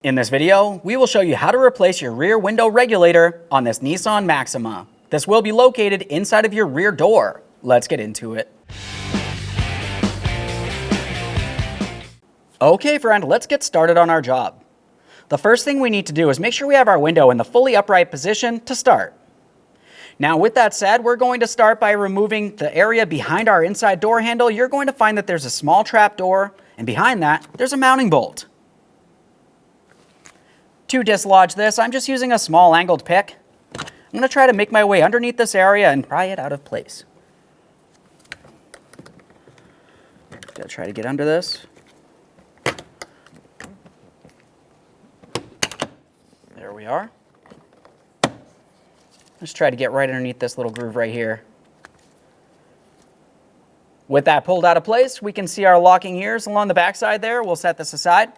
In this video, we will show you how to replace your rear window regulator on this Nissan Maxima. This will be located inside of your rear door. Let's get into it. Okay friend, let's get started on our job. The first thing we need to do is make sure we have our window in the fully upright position to start. Now with that said, we're going to start by removing the area behind our inside door handle. You're going to find that there's a small trap door, and behind that, there's a mounting bolt. To dislodge this, I'm just using a small angled pick. I'm going to try to make my way underneath this area and pry it out of place. Gotta try to get under this. There we are. Let's try to get right underneath this little groove right here. With that pulled out of place, we can see our locking ears along the backside there. We'll set this aside.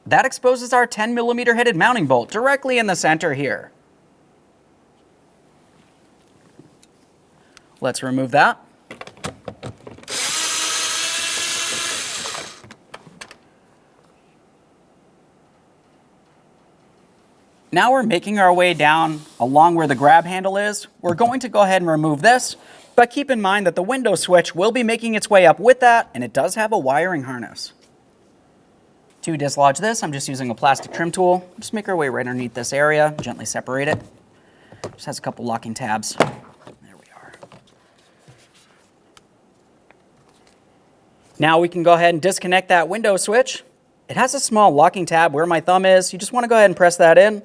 That exposes our 10mm headed mounting bolt directly in the center here. Let's remove that. Now we're making our way down along where the grab handle is. We're going to go ahead and remove this, but keep in mind that the window switch will be making its way up with that, and it does have a wiring harness. To dislodge this, I'm just using a plastic trim tool. Just make our way right underneath this area, gently separate it. Just has a couple locking tabs. There we are. Now we can go ahead and disconnect that window switch. It has a small locking tab where my thumb is. You just want to go ahead and press that in,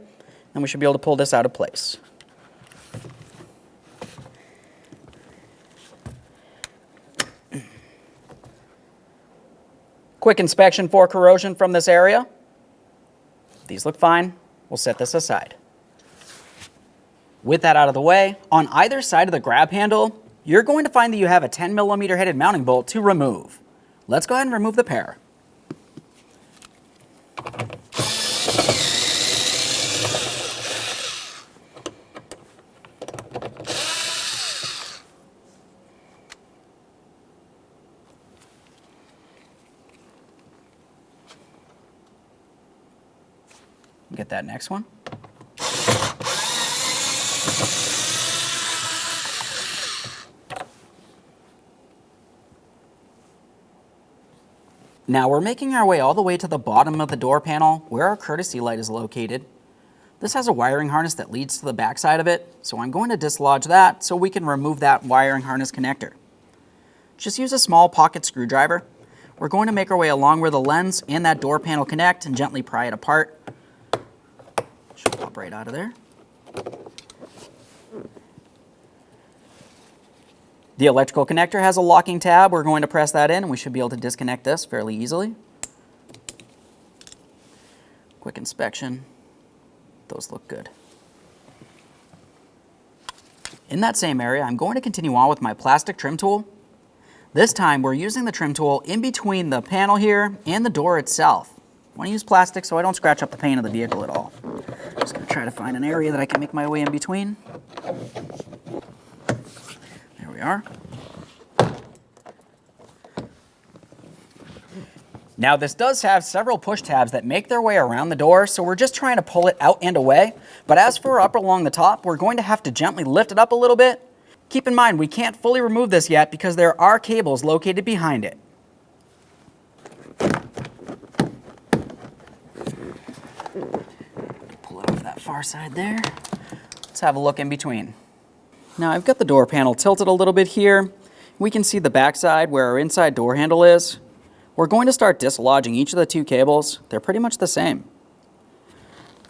and we should be able to pull this out of place. Quick inspection for corrosion from this area. These look fine. We'll set this aside. With that out of the way, on either side of the grab handle, you're going to find that you have a 10mm headed mounting bolt to remove. Let's go ahead and remove the pair. Get that next one. Now we're making our way all the way to the bottom of the door panel where our courtesy light is located. This has a wiring harness that leads to the back side of it, so I'm going to dislodge that so we can remove that wiring harness connector. Just use a small pocket screwdriver. We're going to make our way along where the lens and that door panel connect and gently pry it apart. Should pop right out of there. The electrical connector has a locking tab. We're going to press that in and we should be able to disconnect this fairly easily. Quick inspection. Those look good. In that same area, I'm going to continue on with my plastic trim tool. This time we're using the trim tool in between the panel here and the door itself. I want to use plastic so I don't scratch up the paint of the vehicle at all. Just going to try to find an area that I can make my way in between. There we are. Now this does have several push tabs that make their way around the door, so we're just trying to pull it out and away. But as for up along the top, we're going to have to gently lift it up a little bit. Keep in mind, we can't fully remove this yet because there are cables located behind it. Far side there. Let's have a look in between. Now I've got the door panel tilted a little bit here. We can see the back side where our inside door handle is. We're going to start dislodging each of the two cables. They're pretty much the same.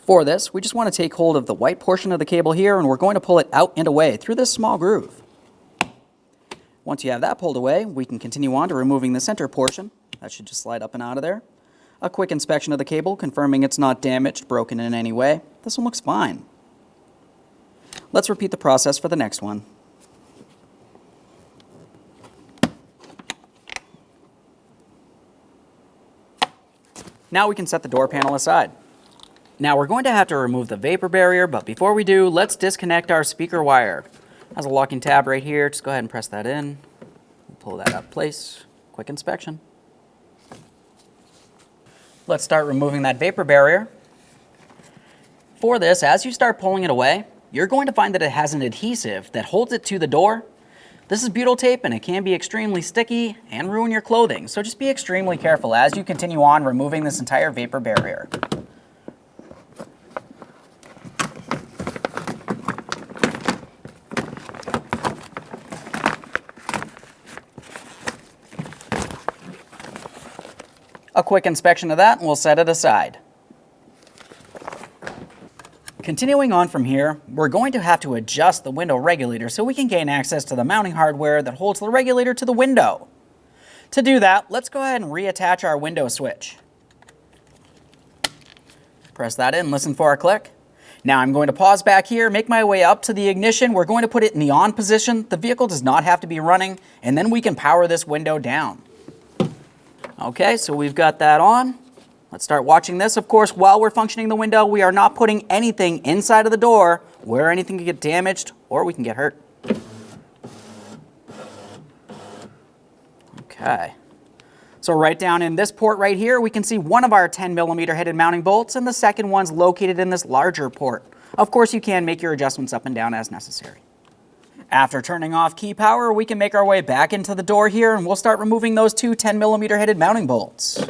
For this, we just want to take hold of the white portion of the cable here and we're going to pull it out and away through this small groove. Once you have that pulled away, we can continue on to removing the center portion. That should just slide up and out of there. A quick inspection of the cable, confirming it's not damaged, broken in any way. This one looks fine. Let's repeat the process for the next one. Now we can set the door panel aside. Now we're going to have to remove the vapor barrier, but before we do, let's disconnect our speaker wire. Has a locking tab right here. Just go ahead and press that in. Pull that out of place. Quick inspection. Let's start removing that vapor barrier. For this, as you start pulling it away, you're going to find that it has an adhesive that holds it to the door. This is butyl tape and it can be extremely sticky and ruin your clothing, so just be extremely careful as you continue on removing this entire vapor barrier. A quick inspection of that and we'll set it aside. Continuing on from here, we're going to have to adjust the window regulator so we can gain access to the mounting hardware that holds the regulator to the window. To do that, let's go ahead and reattach our window switch. Press that in, listen for a click. Now I'm going to pause back here, make my way up to the ignition. We're going to put it in the on position. The vehicle does not have to be running, and then we can power this window down. Okay, so we've got that on. Let's start watching this. Of course, while we're functioning the window, we are not putting anything inside of the door where anything can get damaged or we can get hurt. Okay. So right down in this port right here, we can see one of our 10mm headed mounting bolts, and the second one's located in this larger port. Of course, you can make your adjustments up and down as necessary. After turning off key power, we can make our way back into the door here, and we'll start removing those two 10mm headed mounting bolts.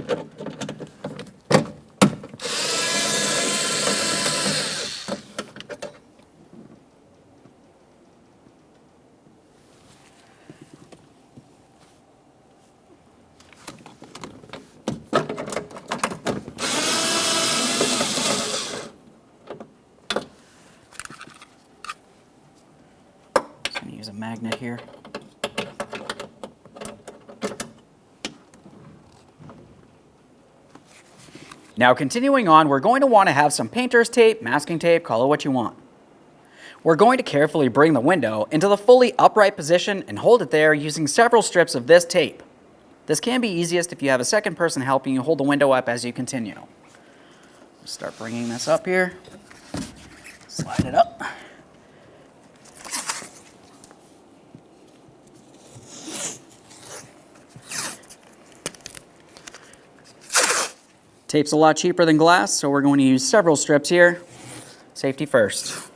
Use a magnet here. Now continuing on, we're going to want to have some painter's tape, masking tape, call it what you want. We're going to carefully bring the window into the fully upright position and hold it there using several strips of this tape. This can be easiest if you have a second person helping you hold the window up as you continue. Start bringing this up here. Slide it up. Tape's a lot cheaper than glass, so we're going to use several strips here. Safety first.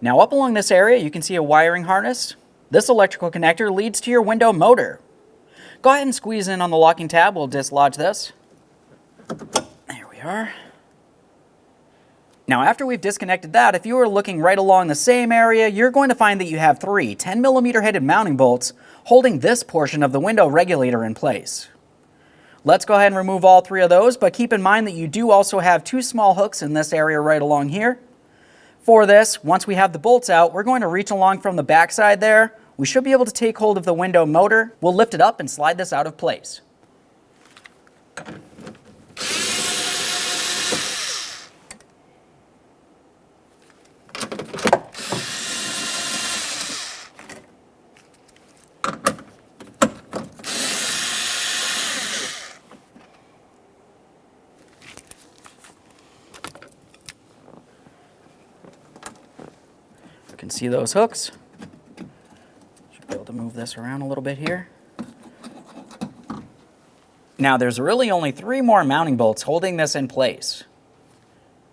Now up along this area, you can see a wiring harness. This electrical connector leads to your window motor. Go ahead and squeeze in on the locking tab. We'll dislodge this. There we are. Now after we've disconnected that, if you were looking right along the same area, you're going to find that you have three 10mm headed mounting bolts holding this portion of the window regulator in place. Let's go ahead and remove all three of those, but keep in mind that you do also have two small hooks in this area right along here. For this, once we have the bolts out, we're going to reach along from the back side there. We should be able to take hold of the window motor. We'll lift it up and slide this out of place. You can see those hooks. Should be able to move this around a little bit here. Now there's really only three more mounting bolts holding this in place.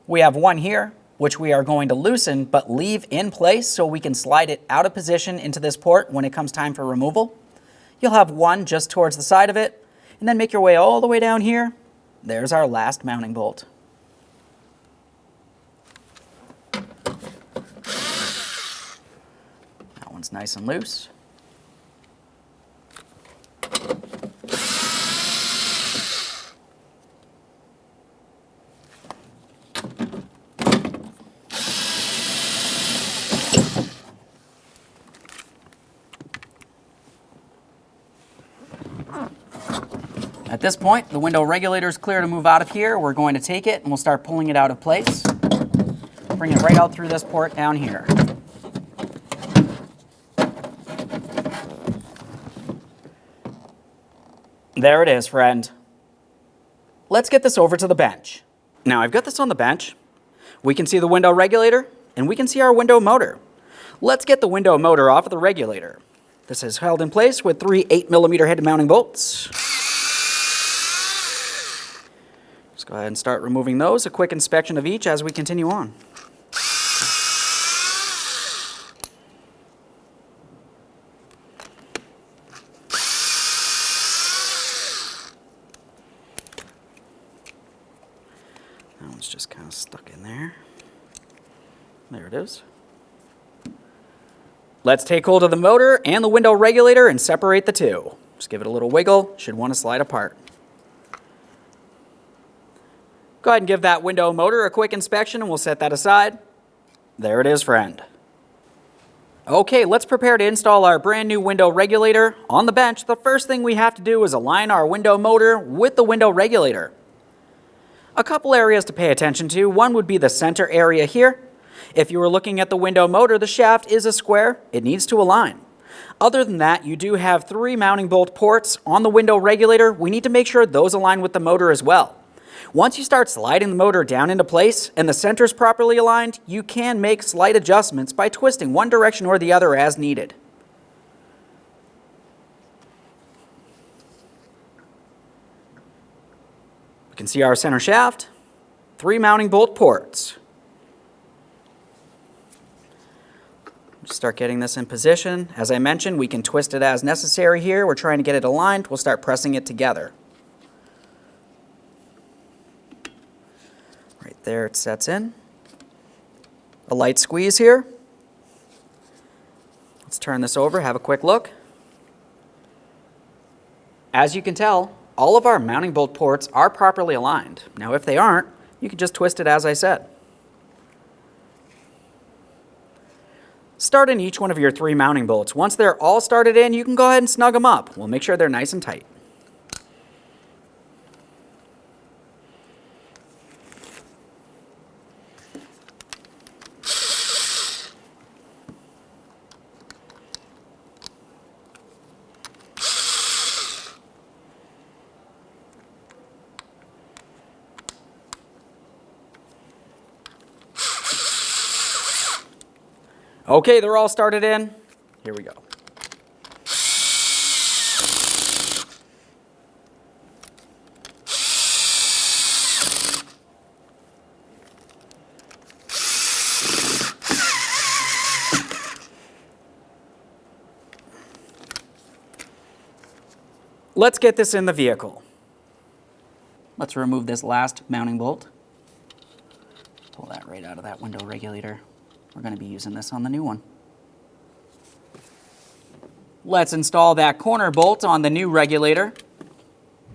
We have one here, which we are going to loosen but leave in place so we can slide it out of position into this port when it comes time for removal. You'll have one just towards the side of it, and then make your way all the way down here. There's our last mounting bolt. That one's nice and loose. At this point, the window regulator is clear to move out of here. We're going to take it and we'll start pulling it out of place. Bring it right out through this port down here. There it is, friend. Let's get this over to the bench. Now I've got this on the bench. We can see the window regulator, and we can see our window motor. Let's get the window motor off of the regulator. This is held in place with 3 8mm head mounting bolts. Let's go ahead and start removing those. A quick inspection of each as we continue on. That one's just kind of stuck in there. There it is. Let's take hold of the motor and the window regulator and separate the two. Just give it a little wiggle. Should want to slide apart. Go ahead and give that window motor a quick inspection and we'll set that aside. There it is, friend. Okay, let's prepare to install our brand new window regulator. On the bench, the first thing we have to do is align our window motor with the window regulator. A couple areas to pay attention to. One would be the center area here. If you were looking at the window motor, the shaft is a square. It needs to align. Other than that, you do have 3 mounting bolt ports on the window regulator. We need to make sure those align with the motor as well. Once you start sliding the motor down into place and the center is properly aligned, you can make slight adjustments by twisting one direction or the other as needed. We can see our center shaft, 3 mounting bolt ports. Just start getting this in position. As I mentioned, we can twist it as necessary here. We're trying to get it aligned. We'll start pressing it together. Right there it sets in. A light squeeze here. Let's turn this over, have a quick look. As you can tell, all of our mounting bolt ports are properly aligned. Now if they aren't, you can just twist it as I said. Start in each one of your 3 mounting bolts. Once they're all started in, you can go ahead and snug them up. We'll make sure they're nice and tight. Okay, they're all started in. Here we go. Let's get this in the vehicle. Let's remove this last mounting bolt. Pull that right out of that window regulator. We're going to be using this on the new one. Let's install that corner bolt on the new regulator.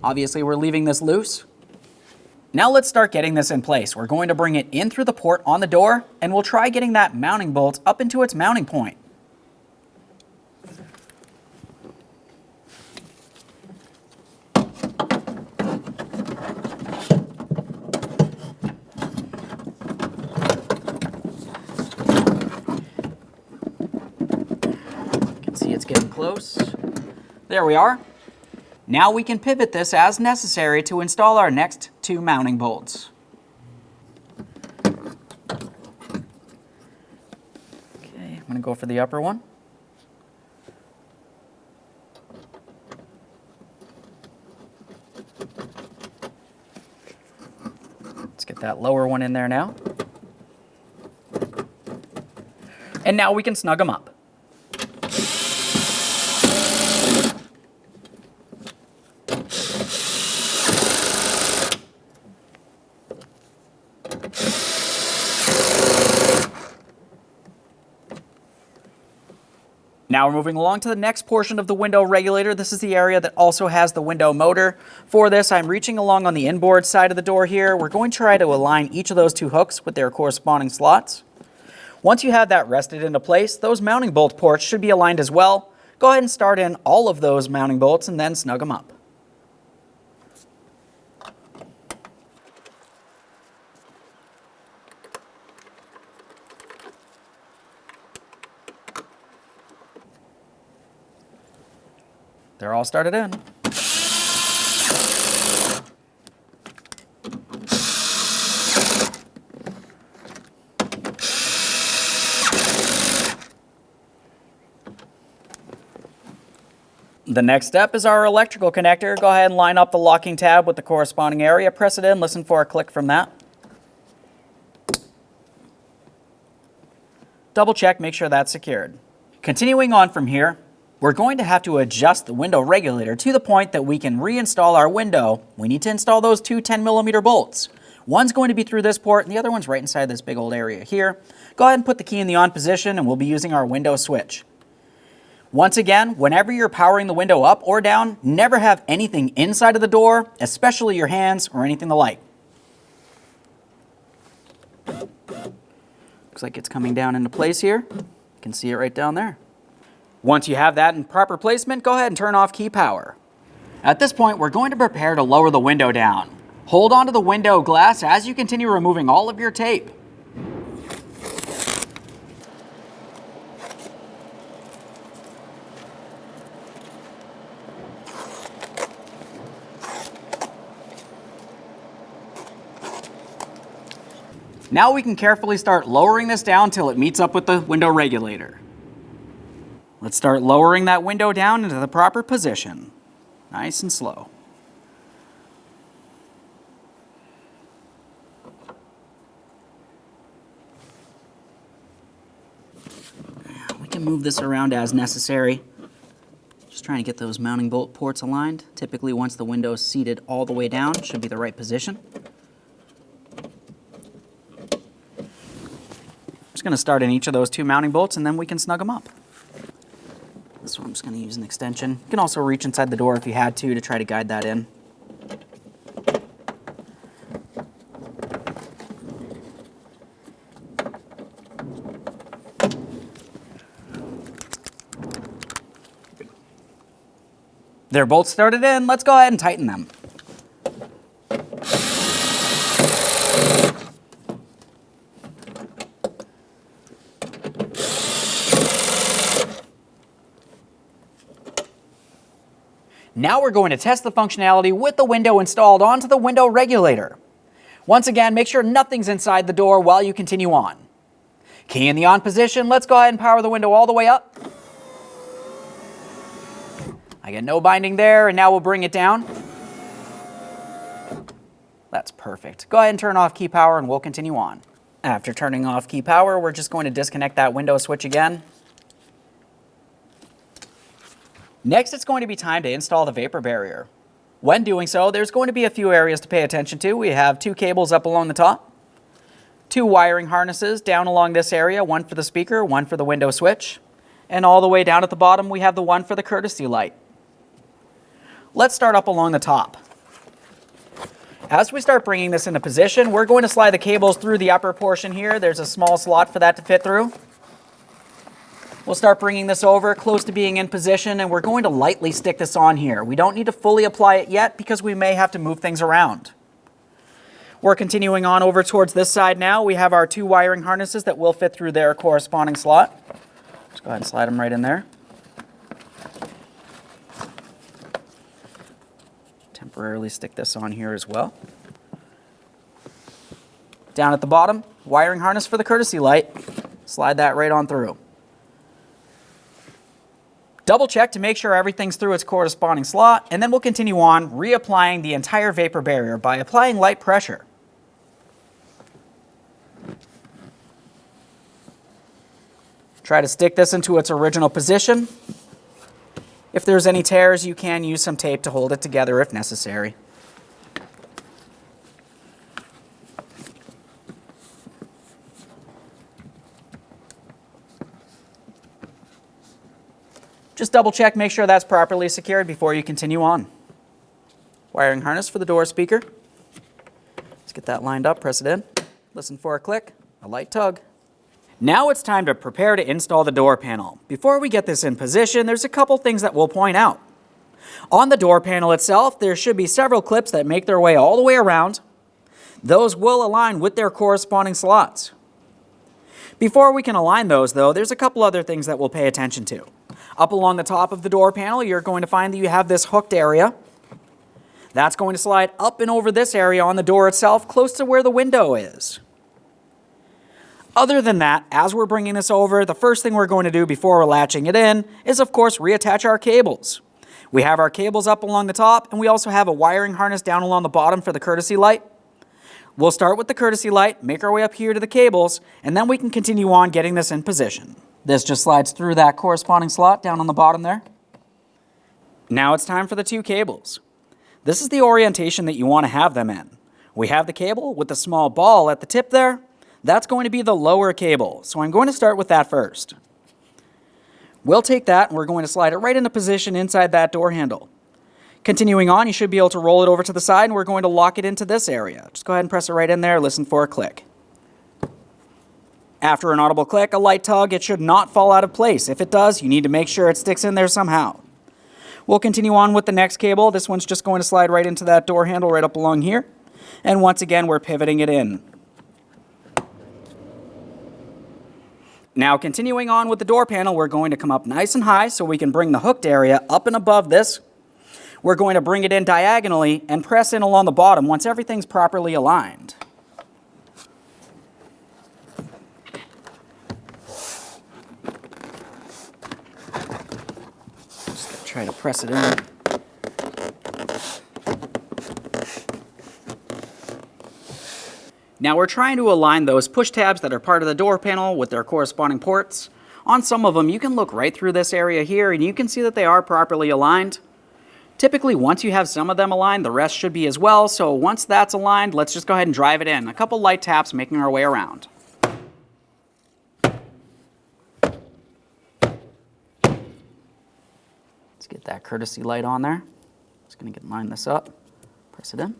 Obviously, we're leaving this loose. Now let's start getting this in place. We're going to bring it in through the port on the door, and we'll try getting that mounting bolt up into its mounting point. It's getting close. There we are. Now we can pivot this as necessary to install our next 2 mounting bolts. Okay, I'm going to go for the upper one. Let's get that lower one in there now. And now we can snug them up. Now we're moving along to the next portion of the window regulator. This is the area that also has the window motor. For this, I'm reaching along on the inboard side of the door here. We're going to try to align each of those 2 hooks with their corresponding slots. Once you have that rested into place, those mounting bolt ports should be aligned as well. Go ahead and start in all of those mounting bolts and then snug them up. They're all started in. The next step is our electrical connector. Go ahead and line up the locking tab with the corresponding area. Press it in, listen for a click from that. Double check, make sure that's secured. Continuing on from here, we're going to have to adjust the window regulator to the point that we can reinstall our window. We need to install those two 10mm bolts. One's going to be through this port and the other one's right inside this big old area here. Go ahead and put the key in the on position and we'll be using our window switch. Once again, whenever you're powering the window up or down, never have anything inside of the door, especially your hands or anything the like. Looks like it's coming down into place here. You can see it right down there. Once you have that in proper placement, go ahead and turn off key power. At this point, we're going to prepare to lower the window down. Hold onto the window glass as you continue removing all of your tape. Now we can carefully start lowering this down until it meets up with the window regulator. Let's start lowering that window down into the proper position. Nice and slow. We can move this around as necessary. Just trying to get those mounting bolt ports aligned. Typically, once the window is seated all the way down, should be the right position. Just going to start in each of those two mounting bolts and then we can snug them up. This one I'm just going to use an extension. You can also reach inside the door if you had to try to guide that in. They're both started in. Let's go ahead and tighten them. Now we're going to test the functionality with the window installed onto the window regulator. Once again, make sure nothing's inside the door while you continue on. Key in the on position. Let's go ahead and power the window all the way up. I get no binding there, and now we'll bring it down. That's perfect. Go ahead and turn off key power and we'll continue on. After turning off key power, we're just going to disconnect that window switch again. Next, it's going to be time to install the vapor barrier. When doing so, there's going to be a few areas to pay attention to. We have two cables up along the top, two wiring harnesses down along this area, one for the speaker, one for the window switch, and all the way down at the bottom, we have the one for the courtesy light. Let's start up along the top. As we start bringing this into position, we're going to slide the cables through the upper portion here. There's a small slot for that to fit through. We'll start bringing this over close to being in position, and we're going to lightly stick this on here. We don't need to fully apply it yet because we may have to move things around. We're continuing on over towards this side now. We have our two wiring harnesses that will fit through their corresponding slot. Just go ahead and slide them right in there. Temporarily stick this on here as well. Down at the bottom, wiring harness for the courtesy light. Slide that right on through. Double check to make sure everything's through its corresponding slot, and then we'll continue on reapplying the entire vapor barrier by applying light pressure. Try to stick this into its original position. If there's any tears, you can use some tape to hold it together if necessary. Just double check, make sure that's properly secured before you continue on. Wiring harness for the door speaker. Let's get that lined up, press it in. Listen for a click, a light tug. Now it's time to prepare to install the door panel. Before we get this in position, there's a couple things that we'll point out. On the door panel itself, there should be several clips that make their way all the way around. Those will align with their corresponding slots. Before we can align those, though, there's a couple other things that we'll pay attention to. Up along the top of the door panel, you're going to find that you have this hooked area. That's going to slide up and over this area on the door itself, close to where the window is. Other than that, as we're bringing this over, the first thing we're going to do before we're latching it in is, of course, reattach our cables. We have our cables up along the top, and we also have a wiring harness down along the bottom for the courtesy light. We'll start with the courtesy light, make our way up here to the cables, and then we can continue on getting this in position. This just slides through that corresponding slot down on the bottom there. Now it's time for the two cables. This is the orientation that you want to have them in. We have the cable with the small ball at the tip there. That's going to be the lower cable, so I'm going to start with that first. We'll take that and we're going to slide it right into position inside that door handle. Continuing on, you should be able to roll it over to the side and we're going to lock it into this area. Just go ahead and press it right in there, listen for a click. After an audible click, a light tug, it should not fall out of place. If it does, you need to make sure it sticks in there somehow. We'll continue on with the next cable. This one's just going to slide right into that door handle right up along here. And once again, we're pivoting it in. Now continuing on with the door panel, we're going to come up nice and high so we can bring the hooked area up and above this. We're going to bring it in diagonally and press in along the bottom once everything's properly aligned. Just try to press it in. Now we're trying to align those push tabs that are part of the door panel with their corresponding ports. On some of them, you can look right through this area here and you can see that they are properly aligned. Typically, once you have some of them aligned, the rest should be as well. So once that's aligned, let's just go ahead and drive it in. A couple light taps making our way around. Let's get that courtesy light on there. Just going to line this up, press it in.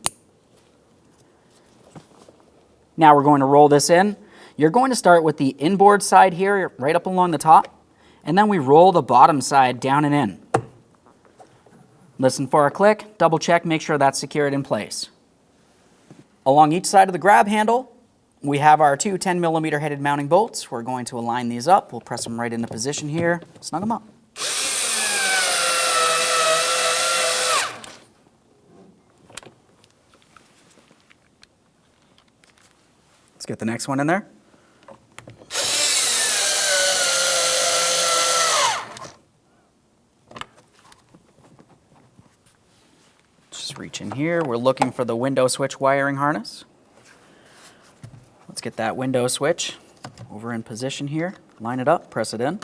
Now we're going to roll this in. You're going to start with the inboard side here, right up along the top, and then we roll the bottom side down and in. Listen for a click, double check, make sure that's secured in place. Along each side of the grab handle, we have our two 10mm headed mounting bolts. We're going to align these up. We'll press them right into position here, snug them up. Let's get the next one in there. Just reach in here. We're looking for the window switch wiring harness. Let's get that window switch over in position here. Line it up, press it in.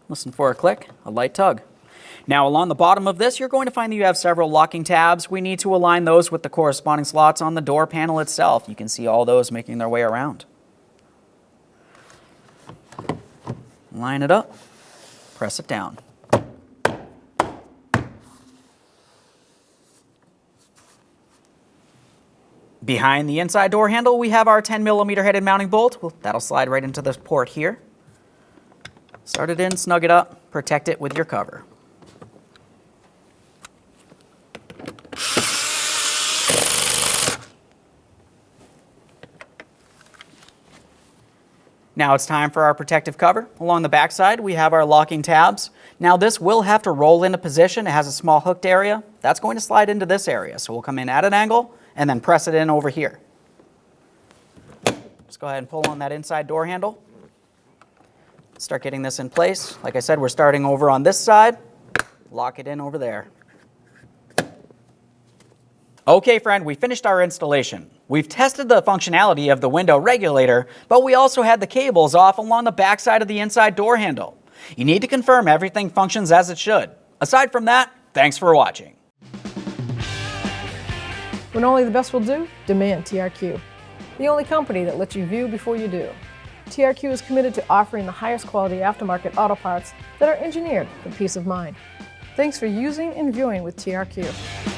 Listen for a click, a light tug. Now along the bottom of this, you're going to find that you have several locking tabs. We need to align those with the corresponding slots on the door panel itself. You can see all those making their way around. Line it up, press it down. Behind the inside door handle, we have our 10mm headed mounting bolt. That'll slide right into this port here. Start it in, snug it up, protect it with your cover. Now it's time for our protective cover. Along the back side, we have our locking tabs. Now this will have to roll into position. It has a small hooked area. That's going to slide into this area. So we'll come in at an angle and then press it in over here. Just go ahead and pull on that inside door handle. Start getting this in place. Like I said, we're starting over on this side. Lock it in over there. Okay, friend, we finished our installation. We've tested the functionality of the window regulator, but we also had the cables off along the back side of the inside door handle. You need to confirm everything functions as it should. Aside from that, thanks for watching. When only the best will do, demand TRQ. The only company that lets you view before you do. TRQ is committed to offering the highest quality aftermarket auto parts that are engineered for peace of mind. Thanks for using and viewing with TRQ.